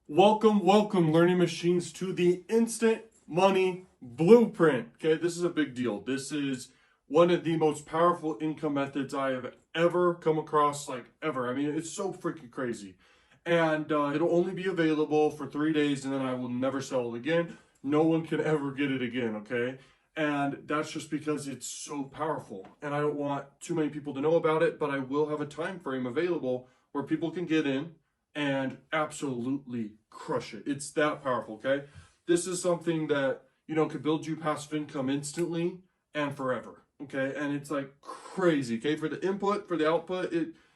Welcome, learning machines, to the instant money blueprint. Okay, this is a big deal. This is one of the most powerful income methods I have ever come across, like ever. I mean, it's so freaking crazy. And it'll only be available for 3 days, and then I will never sell it again. No one can ever get it again, okay? And that's just because it's so powerful. And I don't want too many people to know about it, but I will have a time frame available where people can get in and absolutely crush it. It's that powerful, okay? This is something that, could build you passive income instantly and forever, okay? And it's like crazy, okay? For the input, for the output,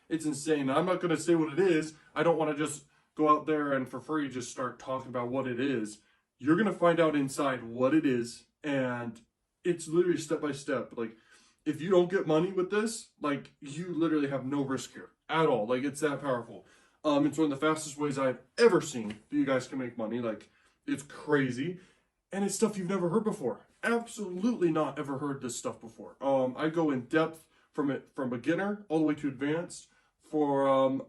it's insane. I'm not going to say what it is. I don't want to just go out there and for free just start talking about what it is. You're going to find out inside what it is, and it's literally step by step. Like, if you don't get money with this, like, you literally have no risk here at all. Like, it's that powerful. It's one of the fastest ways I've ever seen that you guys can make money. Like, it's crazy. And it's stuff you've never heard before. Absolutely not ever heard this stuff before. I go in depth from beginner all the way to advanced, for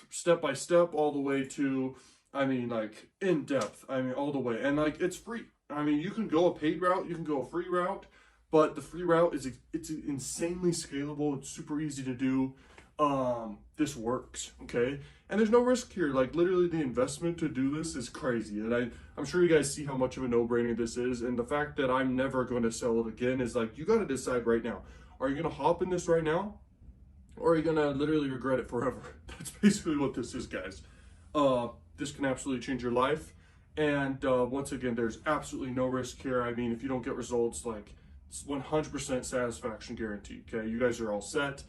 step by step all the way to, like, in depth. All the way. And like, it's free. You can go a paid route, you can go a free route, but the free route it's insanely scalable. It's super easy to do. This works, okay? And there's no risk here. Like, literally the investment to do this is crazy. And I'm sure you guys see how much of a no-brainer this is. And the fact that I'm never going to sell it again is like, you got to decide right now. Are you going to hop in this right now? Or are you going to literally regret it forever? That's basically what this is, guys. This can absolutely change your life. And once again, there's absolutely no risk here. If you don't get results, like, it's 100% satisfaction guaranteed, okay? You guys are all set.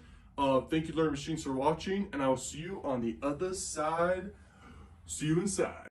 Thank you, Learning Machines, for watching, and I will see you on the other side. See you inside.